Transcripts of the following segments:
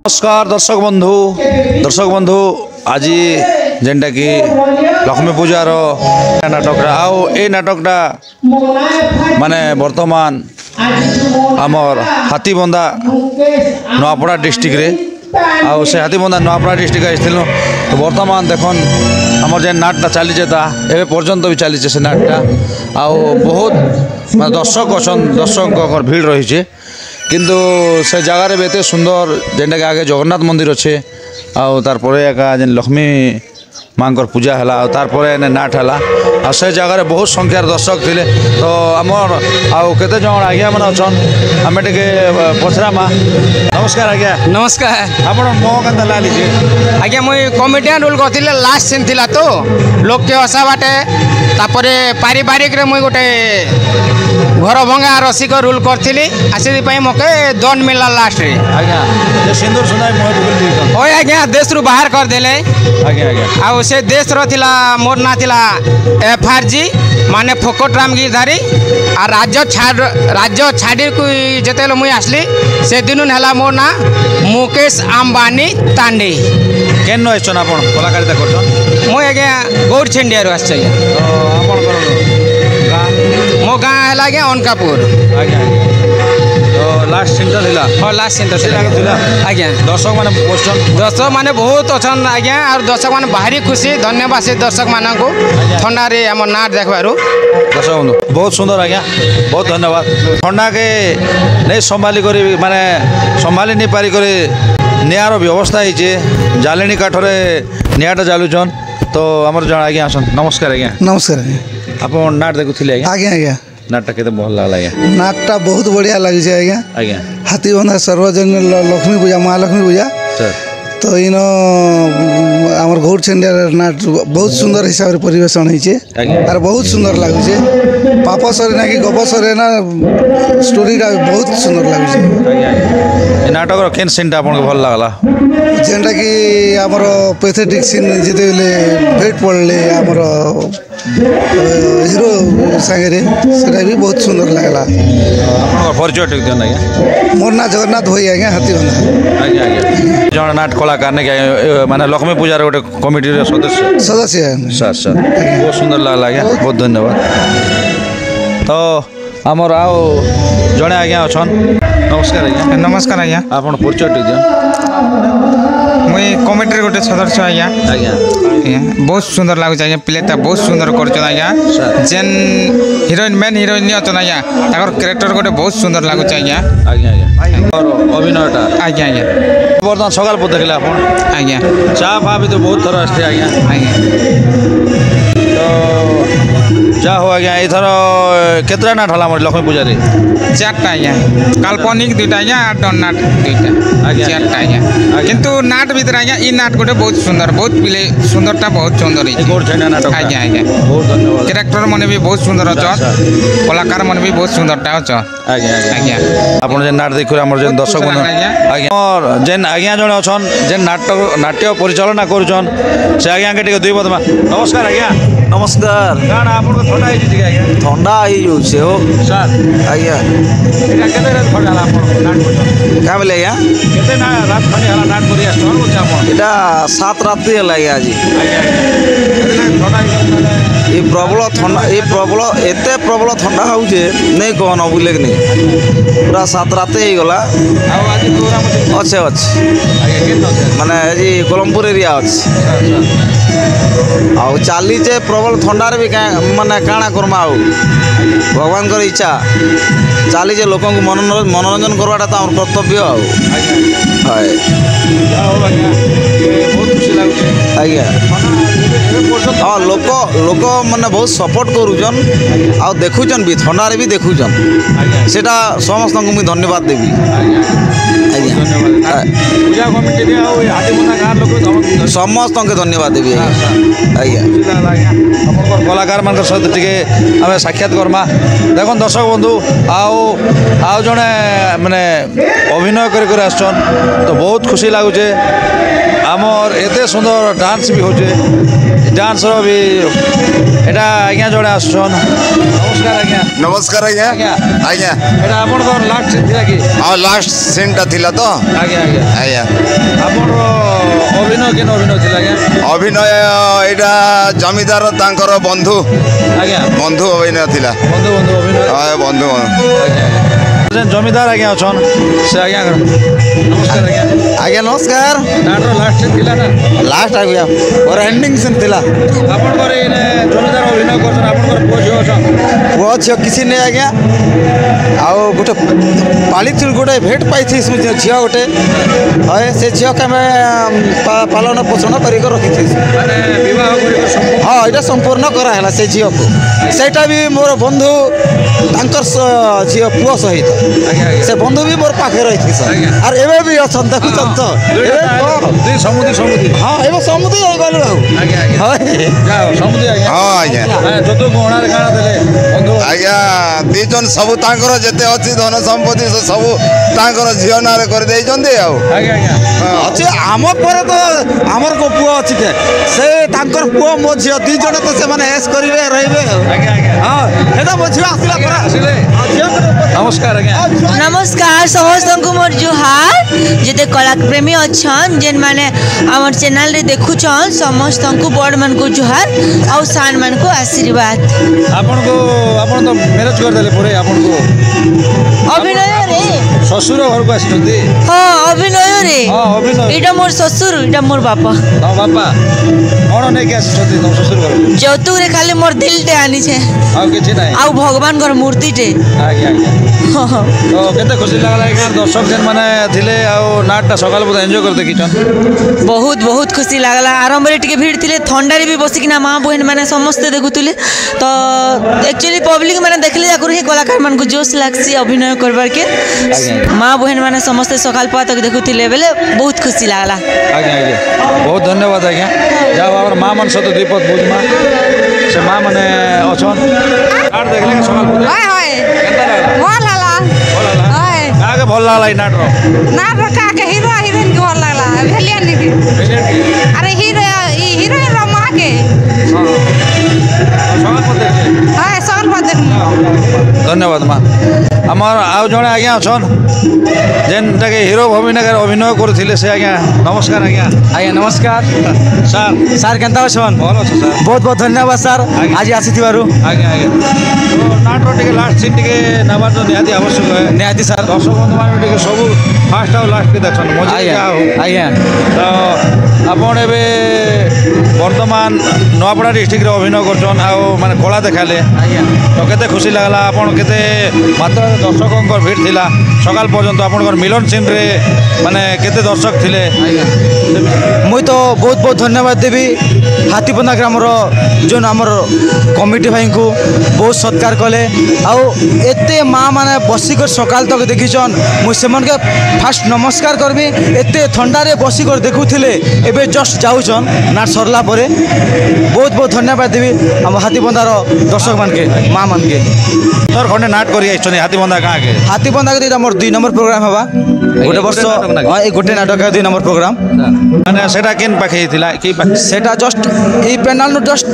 नमस्कार दर्शक बंधु आज जेनटा कि लक्ष्मी पूजार नाटक आओ ए नाटकटा माने वर्तमान आमर हाथीबंधा नुआपड़ा डिस्ट्रिक्ट रे आउ से हाथीबंधा नुआपड़ा डिस्ट्रिक्ट आइथिलु तो वर्तमान देखन आमर जे नाटटा चली ता एबे पर्यंत भी चली से नाटटा आउ बहुत माने दर्शक अछन दर्शक भीड़ रही छे किंतु से जगार भी एत सुंदर जेनटा कि आगे जगन्नाथ मंदिर अच्छे आउ तार जेन लक्ष्मी माँ पूजा है तार नाट है से जगार बहुत संख्यार दर्शक थे तो आमर आउ केते जन आज्ञा मैंने अच्छन आम टे पचरामा। नमस्कार आज्ञा। नमस्कार। आप मोह के लीजिए आज्ञा मुई कॉमेडियन रोल करथिले लास्ट सीन थिला तो लोक के हसा बाटे तापरे पारिवारिक रे मुई गोटे घर भंगा रसिक रोल करथिली आसे पई मके दंड मिलला लास्ट रे। आज्ञा जे सिंदूर सुनाई मोह बुल दी ओए आज्ञा देश रु बाहर कर देले। आज्ञा आज्ञा आ से देश रो थिला मोर ना थिला एफआरजी माने फोकट राम गिरधारी आ राज्य छाड़ी को जेतेले मुई आसली से दिन हला मोर ना मुकेश अंबानी तांडे। केन आछन आपण कलाकारिता करछन? मो आज्ञा गौर छेंडिया रो आछ आज्ञा। आपण गां मो गाँ है आज्ञा अनकापुर। आज्ञा तो लास्ट सीनटा थिला हाँ लास्ट सीन थिला आज्ञा। दर्शक माने पोस्टन दर्शक माने बहुत अच्छन आज्ञा और दर्शक माने भारी खुशी धन्यवाद से दर्शक मानन को ठंडा रे हमर नाट देखबारु। दर्शक बंधु बहुत सुंदर आज्ञा बहुत धन्यवाद। ठंडा के नहीं संभाली करी माने संभाली नहीं पारी करी नियार व्यवस्था होइछे जालेनी काठरे नियाटा जालुछन तो हमर जण आज्ञा आसन। नमस्कार आज्ञा। नमस्कार आज्ञा। आपण नाट देखुथिले आज्ञा? आज्ञा आज्ञा नाटटा केते भल लागला आज्ञा? नाटटा बहुत बढ़िया लगी आज्ञा। आज्ञा हाथीबंधा सर्वजन लक्ष्मी पूजा महालक्ष्मी पूजा सर तो इन आमर गौर छेंडिया नाट बहुत सुंदर हिसाब से परिवेशन होइछे और बहुत सुंदर लागुछे पाप सरे ना कि गप सरे ना स्टोरीटा बहुत सुंदर लागुछे। ए नाटक केन सीनटा आपन भल लागला? जेनटा कि आमर पैथेटिक सीन जेते भेट पड़ले आमर हिरो सांगे सेटा भी बहुत सुंदर लागला। आपन परिचय टिक देन आज्ञा? मोर ना जगन्नाथ भाई आज्ञा हाथीबंधा। आज्ञा आज्ञा जण नाट कलाकार ने माने लक्ष्मी पूजार गोटे कमिटी रे सदस्य सर सर बहुत सुंदर लागला आज्ञा बहुत धन्यवाद। तो आमर आओ जड़े आज्ञा अच्छन। नमस्कार आज्ञा। नमस्कार आज्ञा। आपन परिचय टिक देन? मुई कमिटी गोटे सदस्य आज्ञा। आज्ञा बहुत सुंदर लागुछ आज्ञा प्लेटा बहुत सुंदर करछन आज्ञा जेन हीरोइन मेन हीरोइन अछन आज्ञा ताकर कैरेक्टर गोटे बहुत सुंदर लागुछ आज्ञा। आज्ञा आज्ञा और अभिनयटा आज्ञा आज्ञा वर्तमान सकाल पर देखले आपन आज्ञा चा फा भी तो बहुत थर आछे आज्ञा आज्ञा तो जा हो आज्ञा एथर केतरा नाट हला हमर लक्ष्मी पूजा रे? चारटा आज्ञा काल्पनिक दुईटा आज्ञा और डन नाट दुईटा आज्ञा चारटा आज्ञा किंतु नाट भीतर आज्ञा ई नाट गोटे बहुत सुंदर बहुत पिले सुंदरता बहुत सुंदर ए गौर छेंडिया नाटक आज्ञा आज्ञा बहुत धन्यवाद। कैरेक्टर माने भी बहुत सुंदर अछन कलाकार माने भी बहुत सुंदरता अछन। आज्ञा आज्ञा आपन जे नाट देखु हमर जे दर्शक बंधु आज्ञा और जेन आज्ञा जण अछन जेन नाटक नाट्य परिचालना करूछन से आज्ञा के टिके दुई बदमा। नमस्कार आज्ञा। नमस्कार। काना आपन को थंडा आइ जी आज्ञा? ठंडा आई जाऊे हो सर आज्ञा एटा केते रात थंडा हला आपन नाट को क्या बोले आज्ञा? केते ना रात थंडा हला नाट करिया स्टोर को आपन एटा 7 राति है आज्ञा आज आज्ञा थंडा ये प्रबल ठंडा ये प्रबल एते प्रबल ठंडा होचे नहीं कहन बुले कि नहीं पूरा 7 राति हो गला आ आज प्रोग्राम अच्छे अच्छे आज्ञा केन अच्छे माने जी कोलमपुर एरिया अच्छे आउ चलीचे प्रबल ठंडार भी माने काଣା करमा आउ भगवान कर इच्छा चलीचे लोक मनोरंजन करवाटा तो आम कर्तव्य आउ हाय बहुत खुशी लागुचे आज्ञा हाँ लोक लोक मैंने बहुत सपोर्ट करुचन आ देखुचन भी ठंडारे भी देखुचन सेटा समस्त को मुझे धन्यवाद देवी पूजा कमिटी रे आ हाथीबंधा गाँव लोक समस्त के धन्यवाद देवी आज्ञा अपन कलाकार मान सहित टे आम साक्षात करमा। देख दर्शक बंधु आउ जड़े माने अभिनय कर आसन तो बहुत खुशी लगुचे आमर एते सुंदर डांस भी होचे डांस भी एटा आज्ञा जोड़े आसन नमस्कार आज्ञा नमस्कार आज्ञा आज्ञा आज्ञा एटा आपन को लास्ट थिला कि हाँ लास्ट सीनटा थिला तो आज्ञा आज्ञा आज्ञा आपन अभिनय केन अभिनय थिला आज्ञा अभिनय एटा जमीदार तांकर बंधु आज्ञा बंधु अभिनय थिला बंधु बंधु अभिनय हाँ बंधु जेन जमीदार आज्ञा अछन से आज्ञा नमस्कार आज्ञा आज्ञा नमस्कार नाटो लास्ट थिला ना लास्ट आज्ञा और एंडिंग सीन थिला आपन करे इने जमीदार अभिनय करछन आपन कर पुओ झियो अछन पुओ झियो किसी नहीं आज्ञा आउ गोटे पाली थी गोटे भेट पाई थी झियो गोटे है से झियो के मैं पालन पोषण करके रखी थी माने विवाह करिक संपूर्ण हाँ यहाँ संपूर्ण कराला से झील को सेटा भी मोर बंधु तांकर झील पुओ सहित आज्ञा आज्ञा से बंधु भी मोर पाखे रही और एवं भी अच्छा देखुन तो दुई समुदी हाँ एवं समुदी हो गलु आज्ञा आज्ञा जाओ समुदी आज्ञा हाँ आज्ञा जतो गहणार काना देले बंधु आज्ञा दी जन सब तांकर जेते अछि धन संपत्ति से सब तांकर झियो नारे कर देई जंदे आउ आज्ञा आज्ञा अच्छे आम पर तो आमर को पुओ अच्छी के से तांकर पुओ मो झील दी जन तो से माने ऐश करिवे रहिबे आज्ञा आज्ञा हाँ एटा मो झील आसिला पर आसिले नमस्कार आज्ञा नमस्कार समस्त को मोर जुहार जेते कला प्रेमी अच्छन जेन माने हमर चैनल रे देखुछन समस्त को बड़ मन को जुहार और सान मन को आशीर्वाद आपन तो मैरिज कर देले पुरे आपन को अभिनय रे ससुर घर को आछथि हाँ अभिनय रे हां अभिनय इटा मोर ससुर इटा मोर बापा तो बापा कोन नै के आछथि तो ससुर घर जौतुक रे खाली मोर दिल टे आनी छे आ किछि नै आ भगवान घर मूर्ति टे आज्ञा आज्ञा तो केते खुशी लागला यार दर्शक जन माने थिले आ नाटटा सकाल बहुत एन्जॉय कर देखिछन बहुत बहुत खुशी लागला आरंभ रे टिके भीड़ थिले ठंडा रे भी बसिकिना माँ बहन माने समस्त देखुतले तो एक्चुअली पब्लिक माने देखले जाकर ही कलाकार मान को जोश लागसी अभिनय करबार के माँ बहन माने समस्त सकाल पा तक देखुतले बेले बहुत खुशी लागला आज्ञा आज्ञा बहुत धन्यवाद आज्ञा जाओ और माँ मन सतो दीपक बुझमा से माँ माने अछन आर देखले के सकाल पुरे हाय हाय केता लागला भल हला भल लागला हाय काके भल लागला ई नाटक ना रका के हीरो हीरोइन के भल लागला भेलियन के अरे हीरो हीरोइन रमा के सकाल पुरे हाय सकल बात देख धन्यवाद माँ आमर आउ जड़े आज्ञा अछन जेनटा के हीरो भूमिका अभिनय करथिले से आज्ञा नमस्कार आज्ञा आज्ञा नमस्कार सर सर केनता अछन भल अछि सर बहुत बहुत धन्यवाद सर आज आसीथिबारु आज्ञा आज्ञा तो नाटक टिके लास्ट सीन टिके नबार तो निहाती आवश्यक है निहाती सर दर्शक बंधु मान टिके सब फास्ट और लास्ट के देखन मजा आज्ञा हो आज्ञा तो आपण एबे वर्तमान नवापड़ा डिस्ट्रिक्ट रे अभिनय करछन आ माने कला देखाले आज्ञा तो केते खुशी लागला आपण केते मात्र दर्शकंकर भीड़ थिला सकाल पर्यंत आपनकर मिलन सीन रे माने केते दर्शक थिले मुई तो बहुत बहुत धन्यवाद देवी हाथीपंदा ग्रामर जो आमर कमिटी भाई को बहुत सत्कार कले आउ एते माँ माने बसिकर सकाल तक देखीछन मुई सेमन के फास्ट नमस्कार करबी एते ठंडा रे बसिकर देखुथिले एबे जस्ट जाउछन नाट सरला परे बहुत बहुत धन्यवाद देवी हम हाथीपंदार दर्शक मान के माँ मान के तोर खंडे नाट करी आइछन हाथीबंधा का के हाथीपंदा के मोर 2 नंबर प्रोग्राम हवा गोटे वर्ष हाँ एक गोटे नाटक 2 नंबर प्रोग्राम माने सेटा केन पाखे थिला की पाखे सेटा जस्ट ये पेनाल नु जस्ट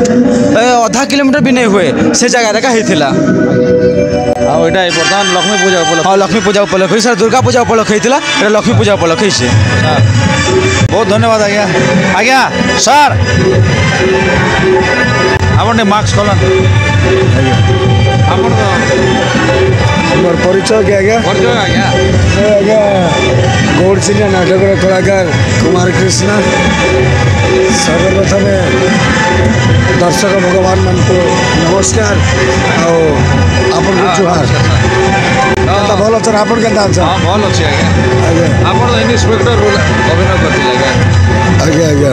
आधा किलोमीटर भी नहीं हुए से जगह रे का हेतिला आ एटा वर्तमान लक्ष्मी पूजा उपलक्ष्य हाँ लक्ष्मी पूजा उपलक्ष्य सर दुर्गा पूजा उपलक्ष्य हेतिला एटा लक्ष्मी पूजा उपलक्ष्य से बहुत धन्यवाद आज्ञा आज्ञा सर आपने मार्क्स कलन आपन मोर परिचय के आज्ञा परिचय आज्ञा आज्ञा गौड़चिलिया नाटक कलाकार कुमार कृष्ण सर्वप्रथम दर्शक भगवान मन को नमस्कार आपन को जुहार केता भल छ आपन केता छ हां भल अछि आज्ञा आज्ञा आपन इंस्पेक्टर रोल अभिनय करथिले आज्ञा आज्ञा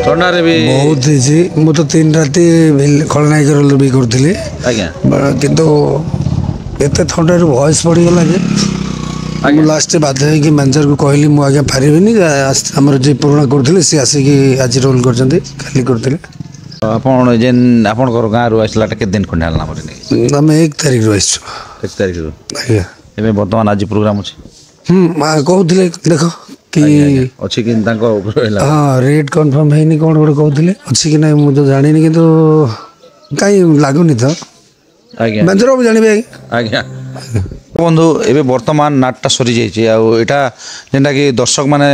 ठंडा रे भी बहुत जी मु तो 3 राति खलनायक रोल भी करथिले आज्ञा किंतु एते थंडा रे वॉइस पड़ी गला जे लास्ट बाध्य है कि मैनेजर को कहली मु आगे पारिबिनी हमर जे पुराना करथिले से आसी कि आज रोल करछन्ते खाली करथिले आपन जेन आपन घर गाँ रु आसला के दिन खंडे हलना पड़े हम 1 तारिख रु आइछु 1 तारिख रु आज्ञा एबे वर्तमान आज प्रोग्राम अछि कहउथिले देखो कि ଅଛି କି ତାଙ୍କ ଉପରେ ରହିଲା हाँ रेट कन्फर्म है कौन गोटे कहते अच्छी कि ना मुझे जानी कि कहीं लगुनि तो ଆଜ୍ଞା बेंचर बाबू जानवे ଆଜ୍ଞା ବନ୍ଧୁ ଏବେ ବର୍ତ୍ତମାନ ନାଟଟା ସରିଯାଇଛି ଆଉ ଏଇଟା ଯେନ୍ଟାକି ଦର୍ଶକ ମାନେ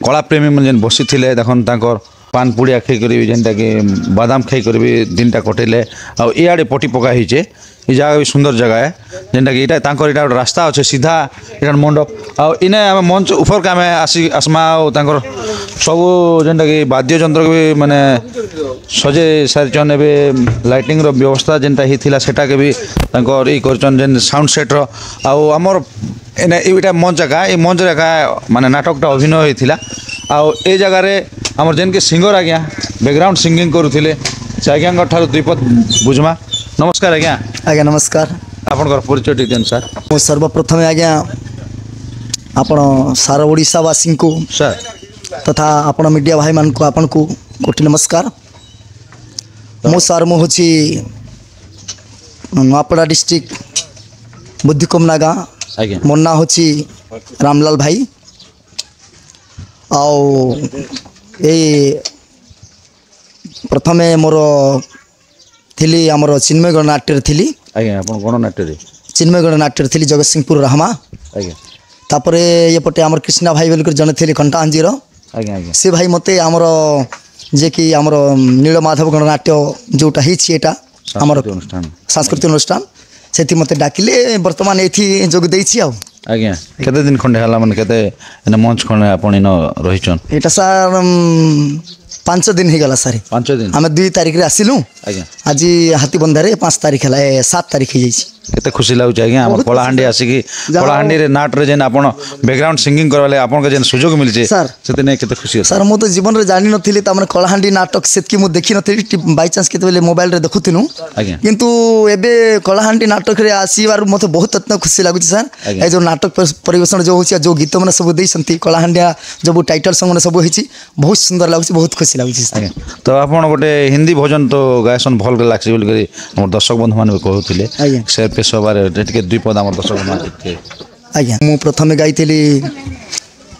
କଳାପ୍ରେମୀ ମାନେ ଯେନ୍ ବସିଥିଲେ ଦେଖନ୍ ତାଙ୍କର ପାନ ପୁଡ଼ିଆ ଖାଇକରି ଯେନ୍ଟାକି ବାଦାମ ଖାଇକରି ବି ଦିନଟା କଟେଇଲେ ଆଉ ଇଆଡ଼େ ପଟି ପକା ହେଇଛେ ଏ ଜାଗା ବି ସୁନ୍ଦର ଜାଗା ଏ ଯେନ୍ଟାକି ଏଇଟା ତାଙ୍କର ଏଇଟା ଗୋଟେ ରାସ୍ତା ଅଛେ ସିଧା ଏଇଟା ମଣ୍ଡପ ଆଉ ଇନେ ଆମେ ମଞ୍ଚ ଉପରକୁ ଆମେ ଆସମା ଆଉ ତାଙ୍କର ସବୁ ଯେନ୍ଟାକି ବାଦ୍ୟଯନ୍ତ୍ରକୁ ବି ମାନେ ସଜେଇ ସାରିଛନ୍ ଏବେ ଲାଇଟିଂର ବ୍ୟବସ୍ଥା ଯେନ୍ଟା ହେଇଥିଲା ସେଟାକେ ବି ତାଙ୍କର ଇ କରିଛନ୍ ଯେନ୍ ସାଉଣ୍ଡ ସେଟ୍ର ଆଉ ଆମର ଏନେ ଏଇଟା ମଞ୍ଚ ଏକା ଏ ମଞ୍ଚରେ ଏକା ମାନେ ନାଟକଟା ଅଭିନୟ ହେଇଥିଲା ଆଉ ଏ ଜାଗାରେ ଆମର ଯେନ୍କେ ସିଙ୍ଗର ଆଜ୍ଞା ବ୍ୟାକଗ୍ରାଉଣ୍ଡ ସିଙ୍ଗିଂ କରୁଥିଲେ ସେ ଆଜ୍ଞାଙ୍କ ଠାରୁ ଦୁଇପଦ ବୁଝମା नमस्कार आज्ञा आज्ञा नमस्कार आपनकर परिचय टी देन सर मु सर्वप्रथमे आज्ञा आपण सारा ओडिशावासी को सर तथा आपण मीडिया भाई मान को आपन को कोटि नमस्कार मु सर मु होची नवापड़ा डिस्ट्रिक्ट बुद्धिकोमना गाँ आज्ञा मोर ना होची रामलाल भाई आओ ए प्रथमे मोर थिली आमर चिन्मयगढ़ नाट्य थी आज्ञा आपन कोन नाट्य चिन्मयगढ़ नाट्य थी जगतसिंहपुर रहमा आज्ञा तापरे ये पटे आमर कृष्णा भाई बोल जन थे कंटाहांजीर आज्ञा आज्ञा से भाई मते आमर जे कि आमर नीलमाधव गणनाट्य जोटा हिटा आमर सांस्कृतिक अनुष्ठान से मते डाकिले वर्तमान एथि जोग देछि आउ आज्ञा केते दिन खंडे हला मन केते एने मंच खंडे आपण इन रहिचन एटा सर 5 दिन ही गला सारी 5 दिन आम 2 तारिख रे आसिलु आज्ञा आज हाथीबंधारे 5 तारिख है 7 तारिख हो केते खुशी लागुच आज्ञा हम कलाहांडी आसिकी कलाहांडी रे नाट रे जेन आपण बैकग्राउंड सिंगिंग करवाले आपण के जेन सुयोग मिलचे सेते ने केते खुशी सर मो तो जीवन रे जानि नथिली त हमर कलाहांडी नाटक सेतकी मु देखि नथिली बाय चांस केते बेले मोबाइल रे देखुथिनु किंतु एबे कलाहांडी नाटक रे आसीबार मते बहुत अत्यंत खुशी लागुच सर ए जो नाटक परिवेषण जो होछि जो गीत मन सब देइसंती कलाहांडिया जो टाइटल सॉन्ग मन सब होइछि बहुत सुंदर लागुच बहुत खुशी लागुच तो आपण गोटे हिंदी भजन तो गायसन भल लागछि बोल करी हमर दर्शक बंधु मान कहउथिले से पेशो बारे टिके दुई पद हमर दर्शक बंधु आज्ञा मु प्रथमे गाइथिली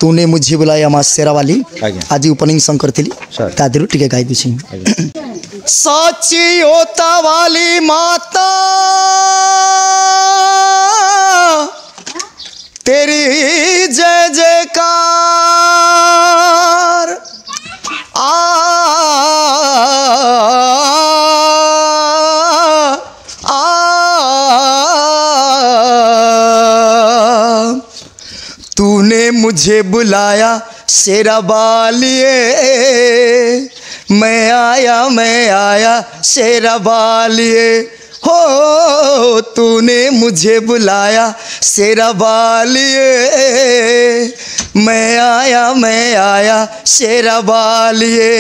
तूने मुझे बुलाया मां शेरावाली आज ओपनिंग सॉन्ग करथिली तादिरु टिके गाइ दिछि सच्ची होता वाली माता तेरी जय जयकार तूने मुझे बुलाया शेरा बालिए मैं आया शेरा बालिए हो तूने मुझे बुलाया शेरा बालिए मैं आया शेरा बालिए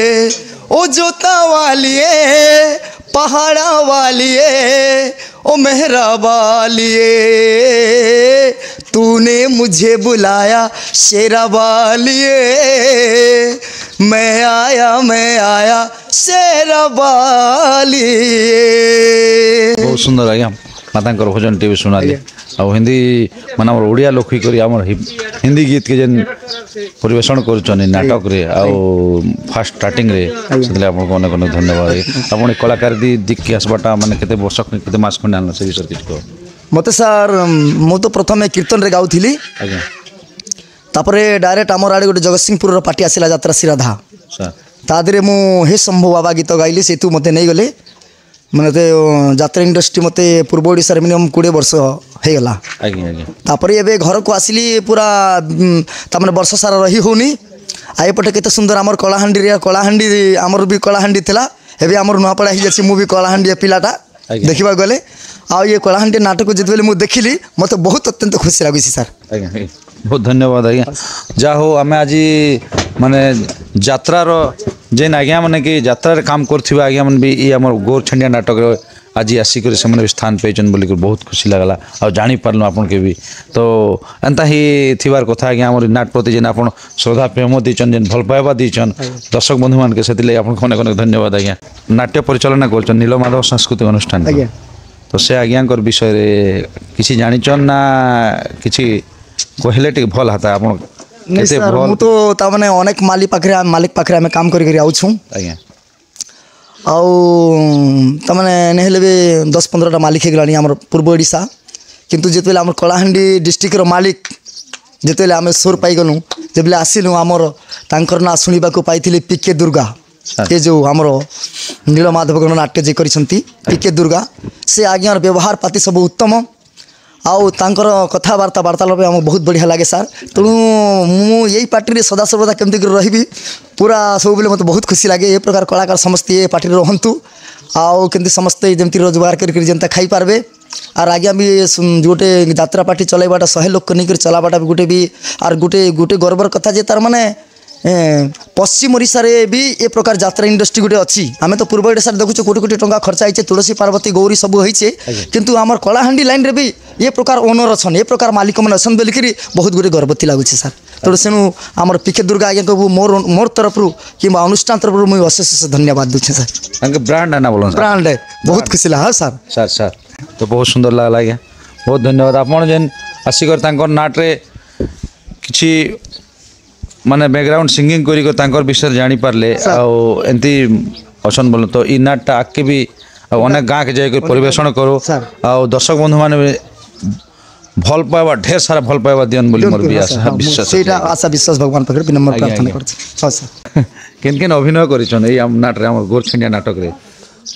ओ जोता वालिए पहाड़ा वालिए ओ मेहरा वालिए तूने मुझे बुलाया शेरा वालिए मैं आया शेरा वालिए बहुत सुंदर आज्ञा मातांकर भजन टीवी सुनाली आ हिंदी माने हमर ओडिया लोक ही करी हमर हिंदी गीत के जेन परिवेषण करछन नाटक रे आ फास्ट स्टार्टिंग रे सेतले आपन को अनेक अनेक धन्यवाद आपन कलाकार दी दिख के आसबाटा माने केते वर्ष केते मास खंड आनला से विषय किछ को मते सर मो तो प्रथमे कीर्तन रे गाउथिली आज्ञा तापरे डायरेक्ट हमर आडे गोटे जगतसिंहपुर रो पार्टी आसिला यात्रा श्रीराधा सर तादरे मु हे शंभु बाबा गीत गाइली सेतु मते नै गले मते यात्रा इंडस्ट्री मते पूर्व ओडिसा रे मिनिमम 20 वर्ष हो गला आज्ञा आज्ञा तापरे एबे घर को आसिली पूरा तामने वर्ष सारा रही होनी आए पटे केते सुंदर हमर कलाहांडी हमर भी कलाहांडी थिला एबे हमर नवापड़ा hi जाछि मु भी कलाहांडी पिलाटा देखिबा गले आ ये कलाहांडी नाटक जेतबेले मु देखिली मते बहुत अत्यंत खुशी लागिछि सर आज्ञा बहुत धन्यवाद आज्ञा जा हो आमे आज माने यात्रार जेन आज्ञा माने कि यात्रा काम करथिबा आज्ञा मन भी ई हमर गोर छंडिया नाटक आज आसिक से स्थान पाइछन बोलिक बहुत खुशी लगला आ जानी पारलु आपन के भी तो एंता ही थिबार कथा आज्ञा हमर नाट प्रति जेन आपन श्रद्धा प्रेम दीचन जेन भल पाइबा दीचन दर्शक बंधु मान के सेतिले आपन कोने कोने धन्यवाद आज्ञा नाट्य परिचालना करछन नीलमाधव सांस्कृतिक अनुष्ठान आज्ञा तो से आज्ञाकर विषय रे किछि जानिचन ना किछि कहले टिक भल हाता आपन नहीं केते सर भल मु तो ता माने अनेक मालिक पाखरे आमे काम करी करी आउछु आज्ञा आउ ता माने नेहले भी 10-15टा मालिक हे गलानी हमर पूर्व ओडिसा किंतु जेतेले हमर कलाहांडी डिस्ट्रिक्ट रो मालिक जेतेले आमे सोर पाई गलु जेबले आसिलु हमर तांकर ना सुनिबा को पाइथिले पीके दुर्गा ये जो हमरो नीलमाधव गण नाट्य जे करिसंती पीके दुर्गा से आज्ञार व्यवहार पाती सब उत्तम आउ तांकर कथाबार्ता वार्तालाप आम बहुत बढ़िया लगे सार तेणु मु यही पार्टी सदा सर्वदा केमती रही पूरा सब बेले मत बहुत खुशी लगे ये प्रकार कलाकार समस्त ये पार्टी रहतु आउ केमती समस्ते जमती रोजगार करके जनता खाई पारबे आर आगे भी गोटे यात्रा पार्टी चलाइबाटा 100 लोक नहीं चलाबाटा गोटे भी आर गोटे गोटे गर्वर कथा जे तार माने पश्चिम ओडिशा रे भी ये प्रकार यात्रा इंडस्ट्री गोटे अच्छी आम तो पूर्व ओडिशा देखुचे कोटी कोटी टंका खर्चा होइछे तुलसी पार्वती गौरी सब होइछे किंतु आमर कलाहांडी लाइन रे भी ये प्रकार ओनर अछन ये प्रकार मालिक मन अछन बेलकरी बहुत गुटे गर्वती लागुछे सर तो सेनु आमर पीके दुर्गा आज्ञा को मोर तरफ रु किंबा अनुष्ठान तरफ रु मुई अशेष धन्यवाद दूछे सर अंक ब्रांड है ना बोलन ब्रांड है बहुत खुशी ला सर सर सर तो बहुत सुंदर लागला आज्ञा बहुत धन्यवाद आपण जेन आसिकर तांकर नाट रे किछि माने बैकग्राउंड सिंगिंग करी तांकर विषय जानी पारले आउ एंती असन बोल तो ई नाटटा आके भी अनेक गाँ के जाकर परिवेषण करो आउ दर्शक बंधु माने भल पाइबा ढेर सारा भल पाइबा दियन बोली मोर भी आशा विश्वास सेटा आशा विश्वास भगवान पकड़ विनम्र प्रार्थना करछ सर केन केन अभिनय करिछन ए नाट रे हमर गोरछिंडिया नाटक रे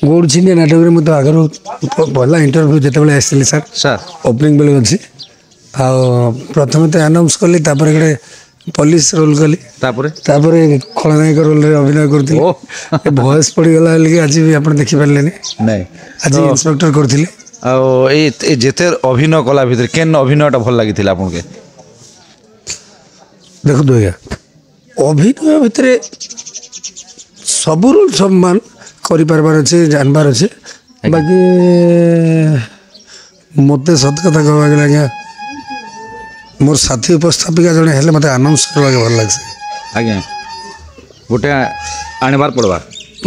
गोरछिंडिया नाटक रे मु तो आगर भला इंटरव्यू जते बेले आसिली सर ओपनिंग बेले अछि आ प्रथम तो अनाउंस करली तापर गडे पुलिस रोल कली तापर खलनायक रोल रे अभिनय करथि वॉइस पड़ी गला लगे आज भी आपण देखि पारले नहीं आज इंस्पेक्टर करथिले आ ए जेते अभिनय कला भीतर केन अभिनयटा भल लागिथिला आपण के देखो दोया अभिनय भीतर सब रोल सम्मान करि पारबार अछि जानबार अछि बाकी मते सत कथा कहबा के लाग्या मोर साथी उपस्थापिका जने हेले मते अनाउंस करबा के भल लागसे आज्ञा गोटे आनिबार पड़बा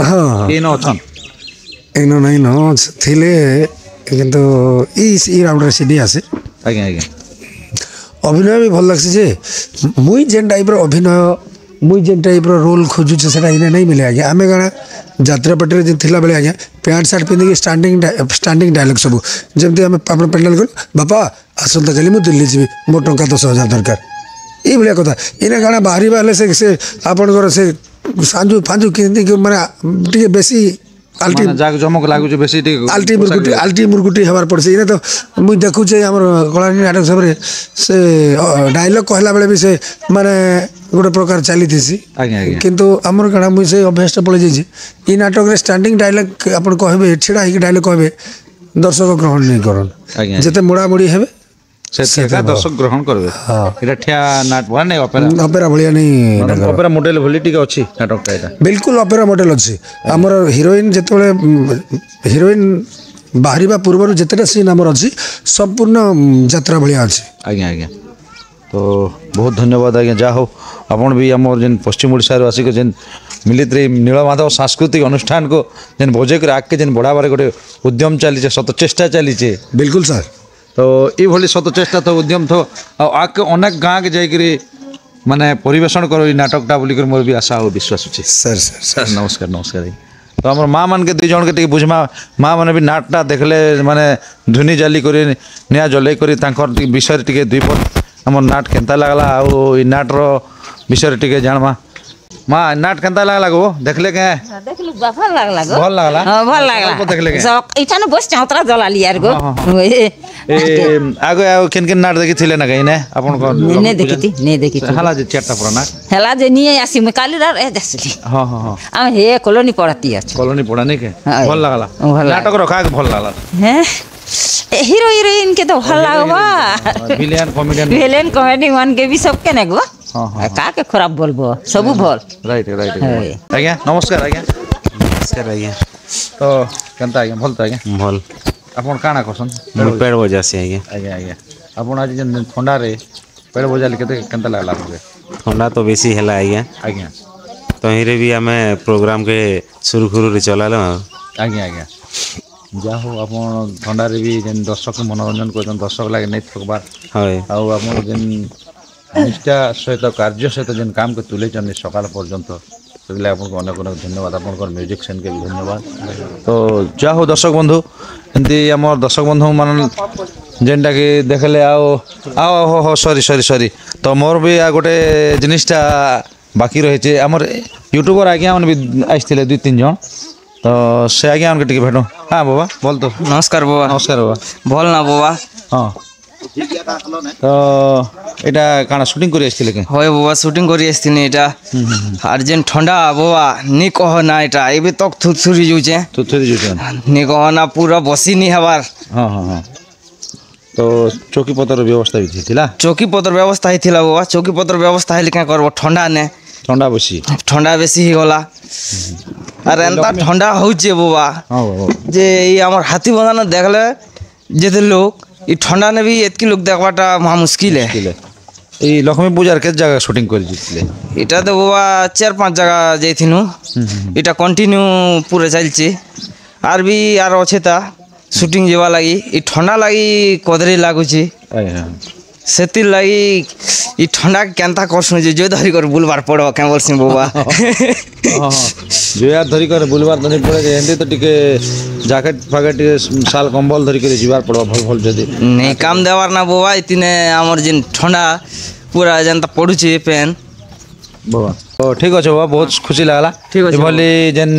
हां के न अछन एनो नहीं न थिले किंतु ई राउंड रे सीडी आसे आज्ञा आज्ञा अभिनय भी भल लागसे जे मुई जेन टाइप रो अभिनय मुई जेन टाइप रो रोल खोजु से सेटा इने नहीं मिले आज्ञा आमे गाना यात्रा पटरे जे थिला बेले आज्ञा पैंट शर्ट पिंदी के स्टैंडिंग डायलॉग सब जेमती हम अपन पेंडल कर बापा आसंता काली मु दिल्ली जीवी मो टंका 10,000 दरकार ये भलिया कथा इने गाना बाहरी वाले से आपन से सांजू फांजू कि माने टिके बेसी आल्टी जाग जमक लागु जे बेसी टिके आल्टी मुरगुटी हमार पड़से इने तो मुई देखु जे हमर कलानी नाटक सब रे से डायलॉग कहला बेले भी से माने गोटे प्रकार चली थी किंतु आमर गाना मुझे से अभ्यास पड़े जाइए नाटक रे स्टैंडिंग डायलॉग अपन कहबे छेड़ा ही डायलॉग कहबे दर्शक ग्रहण नहीं करन जते मुड़ा मुड़ी हेबे से दर्शक ग्रहण करबे एटा ठिया नाट बन नहीं ऑपेरा भलिया नहीं ऑपेरा मॉडल भली टिक अछि नाटक एटा बिल्कुल ऑपेरा मॉडल अछि हमर हीरोइन जतबे हीरोइन बाहरीबा पूर्व जतेटा सीन हमर अछि संपूर्ण यात्रा भलिया अछि आज्ञा आज्ञा तो बहुत धन्यवाद आज्ञा जा हो आपण भी आम जेन पश्चिम ओडिशा रो आसिक जेन मिलित रे नीलमाधव सांस्कृतिक अनुष्ठान को जेन भोजे कर आके जेन बढ़ाबार गोटे उद्यम चली सत चेष्टा चली बिल्कुल सर तो ये भली सत चेष्टा तो उद्यम थो आके अनेक गाँ के जाकरी माने परिवेषण करो नाटकटा बोलिक मोर भी आशा हो विश्वास अच्छे सर सर सर नमस्कार नमस्कार तो आम माँ मन के दुई जन के बुझमा माँ मैंने भी नाटटा देखले माने धुनी जाली कर निया जल्ई कर विषय टे दुई पद आम नाट केन्ता लगला आउ नाटर विषय टे जानमा माँ नाट केन्ता लगला गो देखले के देखलु भल लागला गो भल लागला हां भल लागला देखले के सब इठाने बस चौतरा जला लियार गो ए आगे आउ केन केन नाट देखिथिले ना कहिने आपन को ने देखिति हला जे चारटा पुरा नाट हला जे निये आसी म काली रा ए जसली हां हां हां हम हे कॉलोनी पढ़ती अछि कॉलोनी पढ़ा नहीं के भल लागला नाटक रखा के भल लागला हैं हीरो हीरोइन के तो भल लागबा विलेन कॉमेडी वन के भी सब के ने गो हां का के खराब बोलबो सब भल राइट राइट आज्ञा नमस्कार आज्ञा तो केनता आज्ञा भल त आज्ञा भल आपन काना करसन पेड़ बजासी आज्ञा आज्ञा आज्ञा आपन आज जन ठंडा रे पेड़ बजाली केते केनता लागला आपके ठंडा तो बेसी हैला आज्ञा आज्ञा तो हिरे भी हमें प्रोग्राम के सुरखुरु रे चलालो आज्ञा आज्ञा जा हो आपन ठंडा रे भी जन दर्शक मनोरंजन करन दर्शक लागे नै थकबार हाय आउ आपन जन निष्ठा सहित कार्य सहित जेन काम के तुले सकाल पर्यंत से आपको अनेक अनेक धन्यवाद आपन म्यूजिक सेन के भी धन्यवाद तो जा हो दर्शक बंधु एमती आम दर्शक बंधु मान जेनटा कि देखले आओ आओ हो सॉरी सॉरी सॉरी तो मोर भी आ गोटे जिनिसटा बाकी रही आमर यूट्यूबर आज्ञा मैंने भी आसते 2-3 जन तो से आज्ञा उनके टिके भेटो हाँ बाबा बोल तो नमस्कार बाबा नमस्कार बाबा बोल ना बाबा हाँ तो এটা কানা শুটিং করে আসছিলে কে হয় বাবা শুটিং করে আসছিনি এটা আর যেন ঠান্ডা বাবা নি কহ না এটা এবে তক থুথুরি যাচ্ছে নি কহ না পুরা বসি নি হবার হ্যাঁ হ্যাঁ হ্যাঁ তো চৌকিপত্র ব্যবস্থা भी ଥିଲା চৌকিপত্র ব্যবস্থা হইଥିଲା বাবা চৌকিপত্র ব্যবস্থা হইলে কা করব ঠান্ডা নে ঠান্ডা বেশি হইগলা আর এনতা ঠান্ডা হচ্ছে বাবা যে এই আমার হাতি বাঁধানো দেখলে যেতে লোক এই ঠান্ডা নে भी এতকি লোক দেখবাটা মহা মুশকিল এই লক্ষ্মী পূজার কে জায়গা শুটিং করে দিছিলে এটা তো বাবা 4-5 জায়গা যাইছিনু এটা কন্টিনিউ পুরো চলছে আর भी আর আছে তা শুটিং যাওয়া লাগি এই ঠান্ডা লাগি কদরি লাগুছি সেতির লাগি এই ঠান্ডা কেনতা করছু যে জয় ধরি করে বুলবার পড়ব কেন বলছি বাবা জয়ার ধরি করে বুলবার ধরি পড়ে এন্দি তো টিকে জ্যাকেট ফাকেট শাল কম্বল ধরি করে যাবার পড়ব ভাল ভাল যদি নেই কাম দেওয়ার না বাবা ইতিনে আমার যে ঠান্ডা পুরা যেনতা পড়ুছে পেন বাবা তো ঠিক আছে বাবা বহুত খুশি লাগলা ঠিক আছে বলি যেন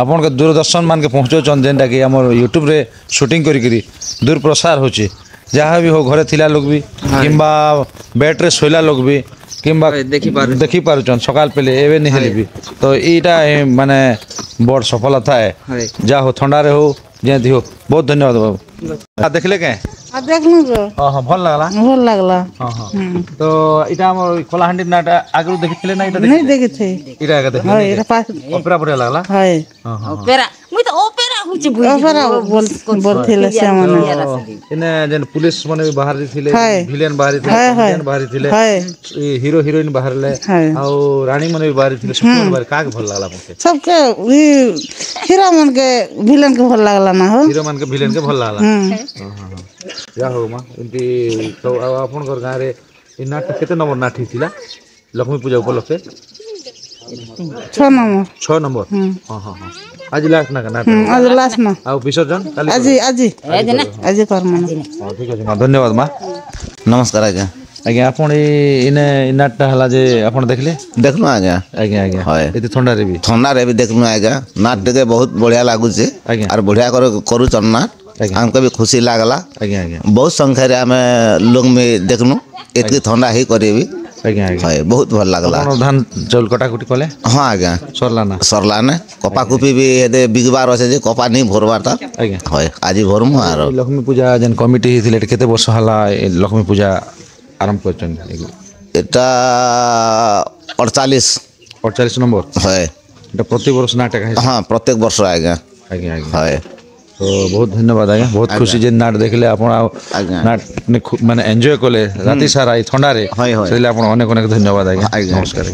आपन के दूरदर्शन मान के पहुँचौन जेनटा कि आम यूट्यूब रे शूटिंग करी दूर प्रसार होचे जहाँ भी हो घरे थिला लोग भी किंबा बेड रे सोइला लोग भी किंबा देखी पारुचन सकाल पहले एवे नहीं हेली भी तो এইটা माने बड़ सफलता है जा हो ठंडा रे हो जेंती हो बहुत धन्यवाद बाबू देखले के देखलु हां भल लागला हां तो इटा हमर कोलाहांडी नाटा आगु देखिथिले ना इटा नहीं देखिथे इटा आगे देखिले हां इटा पास ओपेरा बढ़िया लागला हां ओपेरा मुई तो ओपेरा हुचे बुझी ओपेरा बोलथिले से माने इने जन पुलिस माने बाहर थिले विलेन बाहर थिले विलेन बाहर थिले हीरो हीरोइन बाहर ले आ रानी माने भी बाहर थिले सब बाहर का भल लागला मके सबके हीरो मन के विलेन के भल लागला ना हो हीरो मन के विलेन के भल लागला हां या हो मा एंती तो आपन घर गारे इ नाटक केते नंबर नाठी थिला लक्ष्मी पूजा उपलक्षे 6 नंबर हां हां हां आज लास्ट ना नाटक आज लास्ट ना आ विसर्जन आज करमन हां ठीक है मा धन्यवाद मा नमस्कार आज्ञा आज्ञा आपण इने नाटक हला जे आपण देखले देखलु आज्ञा आज्ञा आज्ञा हाय एते ठंडा रे भी देखलु आज्ञा नाटक के बहुत बढ़िया लागु छे और बढ़िया करू चन्ना हमको भी खुशी लागला आज्ञा आज्ञा बहुत संख्या रे हमें लोग में देखनु एतकी ठंडा ही करेबी आज्ञा आज्ञा हाय बहुत भल लागला धान चाउल कटाकुटी कले हां आज्ञा सरला ना कपा कुपी भी एदे बिगबार আছে যে कपा नहीं भरबार ता आज्ञा हाय आज भरमु आरो लक्ष्मी पूजा जन कमिटी हिथिले केते वर्ष हला लक्ष्मी पूजा आरंभ करछन एटा 48 नंबर हाय एटा प्रति वर्ष नाटक है हां प्रत्येक वर्ष आज्ञा आज्ञा आज्ञा हाय तो बहुत धन्यवाद आज्ञा बहुत खुशी जे नाट देखले आपण नाट माने एन्जॉय कले राति सारा ई ठंडा रे सेले आपण अनेक अनेक धन्यवाद आज्ञा नमस्कार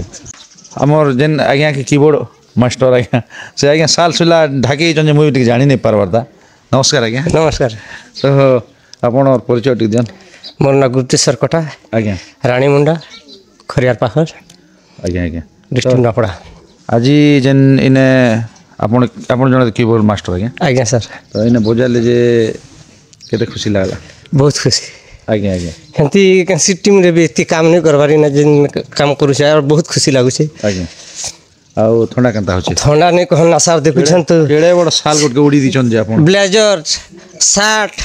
हमर जेन आज्ञा के कीबोर्ड मास्टर आज्ञा से आज्ञा साल सुला ढाकी जन मुई टिक जानि नै पारबरता नमस्कार आज्ञा नमस्कार तो आपण और परिचय टिक जन मोर ना गुप्तेश्वर कोटा आज्ञा रानी मुंडा खरियार पाखर आज्ञा आज्ञा डिस्ट्रिक्ट नापड़ा आज जेन इने आपण आपण जन कीबोर्ड मास्टर आज्ञा सर तो इने बजाले जे केते खुशी लागला बहुत खुशी आज्ञा आज्ञा हंती कैसी टीम रे भी इतनी काम नहीं करबारी ना जिन काम करू छे और बहुत खुशी लागु छे आज्ञा आ ठंडा केनता होचे ठंडा नहीं कहन ना सर देखु छन तो केड़े बड़ साल गोट के उड़ी दिचन जे आपण ब्लेजर शर्ट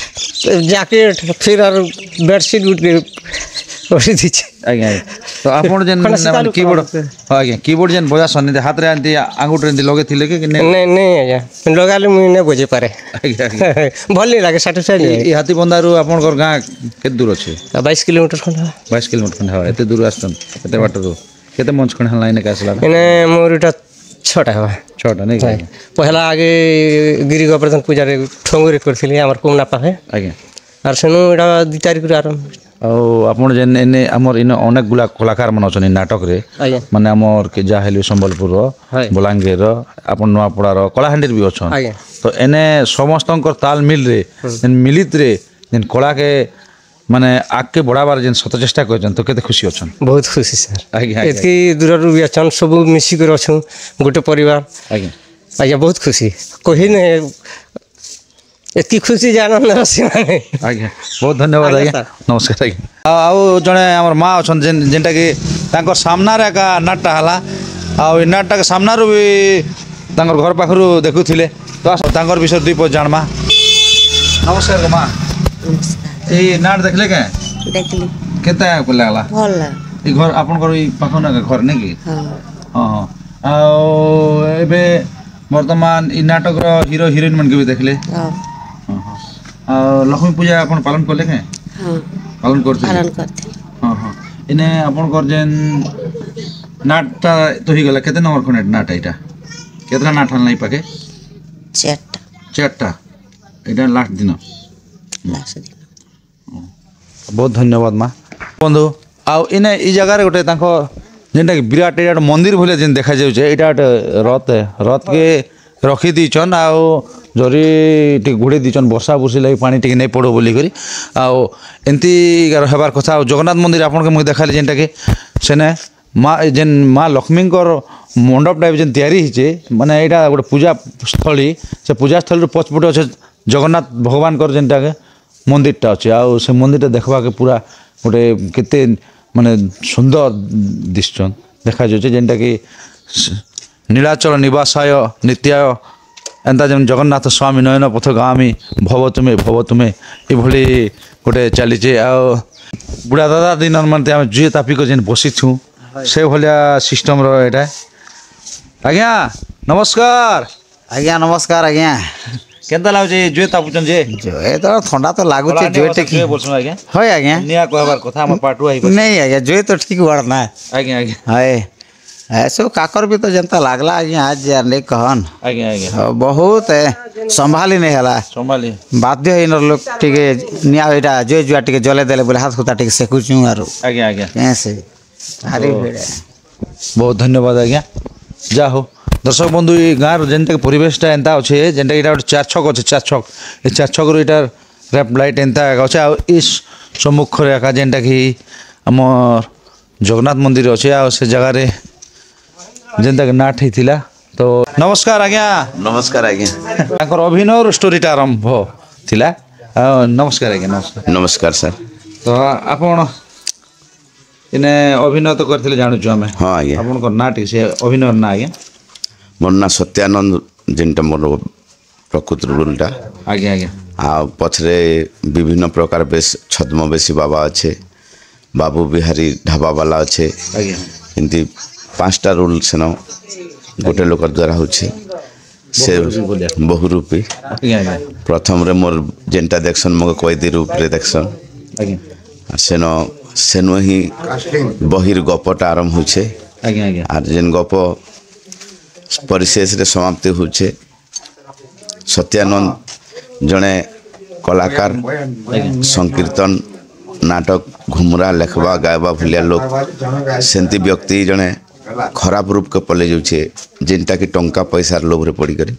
जैकेट फिर और बेडशीट गुट के ओरी दिचे आज्ञा तो आपण जेन कीबोर्ड आज्ञा कीबोर्ड जेन बजा सन्ने हाथ रे आंती आंगुठ रे लगे थिले के नहीं नहीं आज्ञा लगाले मुई ने बजे पारे आज्ञा भल नहीं लागे सैटिस्फाइड ई हाथी बंदारू आपण घर गां के दूर अछि 22 किलोमीटर खन 22 किलोमीटर खन हा एते दूर आछन एते बाटरो केते मंच खन लाइन के आसला इने मोरटा छटा हवा छटा नहीं पहला आगे गिरी गोवर्धन पूजा रे ठोंगरे करथिले हमर कोमना पाहे आज्ञा आर सेनु एटा 2 तारिख रे आरंभ आपण जेन एने हमर इन अनेक गुला कलाकार मन अछन नाटक रे माने हमर के जा हेलि संबलपुर बलांगीर आपण नवापड़ा रो कलाहांडी भी अछन तो एने समस्तंकर ताल मिल रे जेन मिलित रे जेन कला के माने आगे बढ़ाबार जेन सत चेष्टा करछन तो केते खुशी अछन बहुत खुशी सर आज्ञा एतकी दूर भी अछन सब मिसी कर अछन गोटे परिवार आज्ञा आज्ञा बहुत खुशी कही ने एतकी खुशी जानन सीमा नहीं आज्ञा बहुत धन्यवाद आज्ञा नमस्कार आज्ञा आउ जने हमर माँ अछन जेनटा कि तांकर सामना रे का नाटटा हला आ ई नाटटा के सामना रो भी तांकर घर पाखरु देखुथिले तो तांकर विषय दुई पद जानमा नमस्कार माँ ए नाट देखले के देखली केता को लागला भल ई घर आपनकर ई पाखना के घर नै कि हां हां आ एबे वर्तमान ई नाटक रो हीरो हीरोइन मन के भी देखले हां आ लक्ष्मी पूजा अपन पालन करले के हां पालन करते हां हां इने आपनकर जेन नाटटा तो ही गला केते नंबर खने नाट एटा केतना नाट हल नै पाके चारटा एटा लास्ट दिन बहुत धन्यवाद माँ बंधु आउ इने ई जगह रे गोटे तांको जेनटा कि विराट एटा मंदिर भले जेन देखा जाउ छे एटा रथ के रखी दीचन आउ जरी टी गुड़े दीचन वर्षा बुर्षी लगी पानी टी नहीं पड़ो बोली करी आउ एंती हेबार कथा जगन्नाथ मंदिर आपन के मुझे देखाले जेनटा कि सेने माँ जेन माँ लक्ष्मी मंडप टाइप जेन तैयारी हिचे माने एटा गोटे पूजा स्थली से पूजा स्थली पछपटे अच्छे जगन्नाथ भगवान कर जेनटा के मंदिरटा अच्छे आउ से मंदिरटा देखबा के पूरा गोटे केते माने सुंदर दिसचन देखा जाउछे जेनटा कि नीलाचल निवासाय नित्याय एंता जेन जगन्नाथ स्वामी नयन पथगामी भव तुमे ये भली गोटे चलीचे आ बुढ़ा दादा दिन मन आम जुए तापिक जेन बसी छू से भलिया सिस्टम रो एटा आज्ञा नमस्कार नमस्कार आज्ञा केनता लागे जुए तापुचन जे जुए तो ठंडा तो लागुचे जुए ठीक बोलछन आज्ञा होय आज्ञा निया कहबार कथा हम पाटू आइ नहीं आज्ञा जुए तो ठीक बढ़ना आज्ञा हाय ऐसो काकर भी तो जनता लागला आज्ञा आज यार नहीं कहन आज्ञा बहुत संभाली नहीं हला संभाली बाध्य हिन लोग टिके निया एटा जुए जुआ टिके जले देले बोले हाथ खुता टिके सेकुचू आरो आज्ञा कैसे भारी भीड़ बहुत धन्यवाद आज्ञा जा हो दर्शक बंधु ये गाँव जेनटा परिवेशटा एंता अच्छे जेनटा यहाँ गोटे चार छक अच्छे चार छक ये चार छक रूटा रैप लाइट एंता अच्छे आ सम्मुख एका जेनटा कि आम जगन्नाथ मंदिर अच्छे आ से जगार जेनता कि नाट होता तो नमस्कार आज्ञा नमस्कार आज्ञा अभिनय स्टोरीटा आरंभ थिला नमस्कार आज्ञा नमस्कार नमस्कार सर तो आपण इने अभिनय तो करथिले जानु छु हमें हां आज्ञा आपण को नाट से अभिनय ना आज्ञा मोर ना सत्यानंद जेनटा मोर प्रकृत रोलटा आज्ञा आज्ञा आ पछरे विभिन्न प्रकार बेस छद्मवेशी बाबा अच्छे बाबू बिहारी ढाबा वाला अच्छे आज्ञा एमती पांचटा रोल सेन गोटे लोक द्वारा होछे से बहुरूपी आज्ञा प्रथम रे मोर जेनटा देखसन मगे कैदी रूप रे देखसन आज्ञा सेन सेनो ही बहिर गपटा आरंभ होछे आज्ञा आज्ञा आर जेन गप परिशेष रे समाप्ति होछे सत्यानंद जने कलाकार संकीर्तन नाटक घुमरा लेखबा गायबा भलिया लोग सेंती व्यक्ति जने खराब रूप के पले जाउछे जेनटा कि टंका पैसा लोभ रे पड़ी करी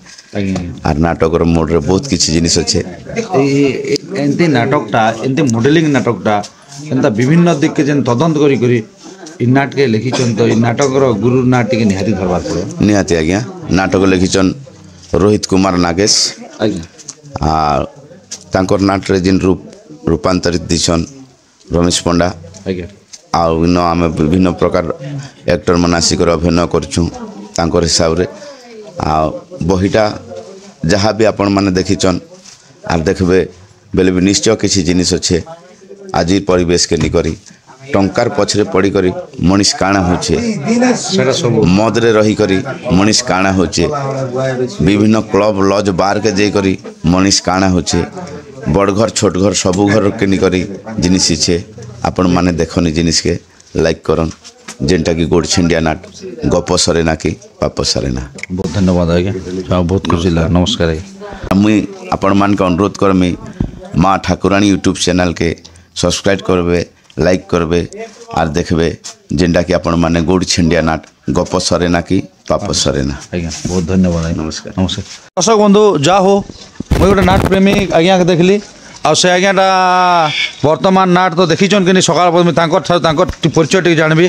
आर नाटक रो मोड रे बहुत किछि जिनिस अच्छे एंती नाटकटा एंती मॉडलिंग नाटकटा एंता विभिन्न दिक के जेन तदंत करी करी इ नाटक के लिखिचन तो इ नाटक रो गुरु नाटक के निहाती धरबार पड़ो निहाती आज्ञा नाटक लिखिचन रोहित कुमार नागेश आज्ञा आ तांकर नाट रे जिन रूपांतरित दिछन रमेश पंडा आज्ञा आ इन आम विभिन्न प्रकार एक्टर मन आसिक अभिनय करछुं तांकर हिसाब रे आ बहिटा जहाँ भी आपण माने देखिचन आर देखबे बेले भी निश्चय किसी जिनिस अच्छे आज परिवेश के निकरी टंकार पछरे पड़ी करी मनीष काणा होचे मद रे रही करी मनीष काणा होचे विभिन्न क्लब लज बार के जे करी मनीष काणा होचे बड़ घर छोट घर सबू घर के निकरी जिनिस छे आपण माने देखनी जिनिस के लाइक करन जेनटा की गोड़ छिंडिया नाट गप सरे ना कि पाप सरे ना। बहुत धन्यवाद आज्ञा बहुत खुशी लगा नमस्कार मुई आपण मान के अनुरोध करमी माँ ठाकुराणी यूट्यूब चैनल के सब्सक्राइब करबे लाइक करबे आर देखबे जेनटा कि आपण माने गोड़ छिंडिया नाट गप सरे ना कि पाप सरे ना। आज्ञा बहुत धन्यवाद नमस्कार नमस्कार दर्शक बंधु जा हो मुझे गोटे नाट प्रेमी आज्ञा के देखली ଆଉ ସେ ଆଜ୍ଞାଟା ବର୍ତ୍ତମାନ ନାଟ ତ ଦେଖିଛନ୍ କି ସକାଳ ତାଙ୍କର ପରିଚୟ ଟିକେ ଜାଣିବି।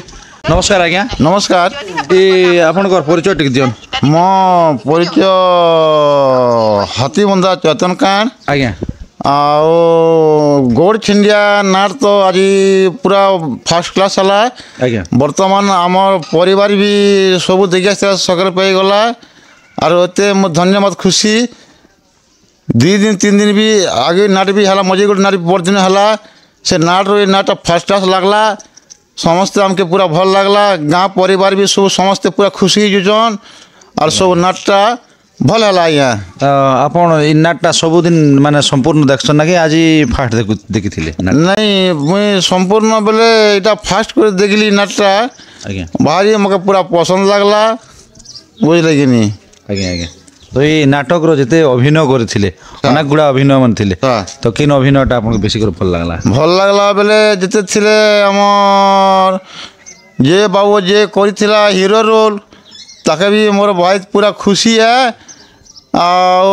ନମସ୍କାର ଆଜ୍ଞା। ନମସ୍କାର। ଏ ଆପଣଙ୍କର ପରିଚୟ ଟିକେ ଦିଅନ୍। ମୋ ପରିଚୟ ହାତୀବନ୍ଧା ଚେତନକାଣ୍ଡ ଆଜ୍ଞା। ଆଉ ଗୋଡ଼ ଛିଣ୍ଡିଆ ନାଟ ତ ଆଜି ପୁରା ଫାର୍ଷ୍ଟ କ୍ଲାସ୍ ହେଲା। ଆଜ୍ଞା। ବର୍ତ୍ତମାନ ଆମର ପରିବାର ବି ସବୁ ଦେଖି ଆସିଥିଲା ସକାଳେ ପାଇଗଲା ଆରୁ ଏତେ ମୁଁ ଧନ୍ୟବାଦ ଖୁସି 2 ଦିନ 3 ଦିନ ବି ଆगे ନାଟ ବି ହେଲା ମଝି ଗୋଟେ ନାଟ ପରଦିନ ହେଲା ସେ ନାଟରୁ ଏ ନାଟଟା ଫାର୍ଷ୍ଟ କ୍ଲାସ୍ ଲାଗଲା ସମସ୍ତେ ଆମକେ ପୁରା ଭଲ ଲାଗଲା ଗାଁ ପରିବାର ବି ସବୁ ସମସ୍ତେ ପୁରା ଖୁସି ହେଇଯାଉଛନ୍ আর সব নাটটা ভাল হল আজ্ঞা। ଆପଣ ଏଇ ନାଟଟା ସବୁଦିନ ମାନେ ସମ୍ପୂର୍ଣ୍ଣ ଦେଖଛନ୍ ନାକି ଆଜି ଫାଷ୍ଟ ଦେଖିଥିଲେ? ନାଇଁ ମୁଇଁ ସମ୍ପୂର୍ଣ୍ଣ ବେଲେ এটা ফার্স্ট করে দেখলি নাটটা ଆଜ୍ଞା ভারি আমাকে পুরা পছন্দ লাগলা বুঝলে কি নি। ଆଜ୍ଞା ଆଜ୍ଞା। ତ ଏଇ ନାଟକର ଯେତେ ଅଭିନୟ କରିଥିଲେ ଅନେକ ଗୁଡ଼ା ଅଭିନୟ ମାନେ ଥିଲେ ତ କେନ୍ ଅଭିନୟଟା ଆପଣଙ୍କୁ ବେଶୀ କରି ଭଲ ଲାଗଲା? ଭଲ লাগলা বেলে যেতে ଥିଲେ আমার যে বাবু যে করেছিল হিরো রোল তাকে भी मोर भाई पूरा खुशी है ଆଉ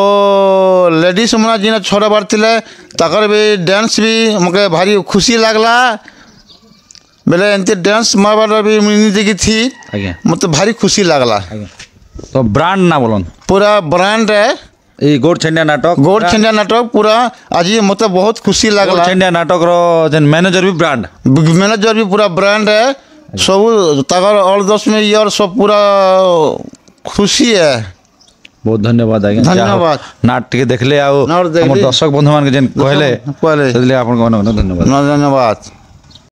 ଲେଡ଼ିଜ୍ ମାନେ ଯେନ୍ ଛଡ଼ାବାର ଥିଲେ ତାଙ୍କର ବି ଡ୍ୟାନ୍ସ ବି ମୋତେ ଭାରି ଖୁସି ଲାଗଲା ବେଲେ ଏମିତି ଡ୍ୟାନ୍ସ ମାରବାର ବି ମୁଇଁ ଦେଖିଥି ମୋତେ ଭାରି ଖୁସି ଲାଗଲା। ତ ବ୍ରାଣ୍ଡ ନା ବୋଲନ୍ ପୁରା ବ୍ରାଣ୍ଡ এই গোড় ছেন্ডিয়া নাটক পুরা আজি মতো বহুত খুশি লাগলা। গোড় ছেন্ডিয়া নাটকর যেন ম্যানেজর भी ব্রান্ড পুরা ব্রান্ড सब तकर और 10 में यार सब पूरा खुशी है। बहुत धन्यवाद आज्ञा। धन्यवाद। नाट टिके देखले आ दर्शक बंधु मान के जेन कहले आपन को धन्यवाद। धन्यवाद।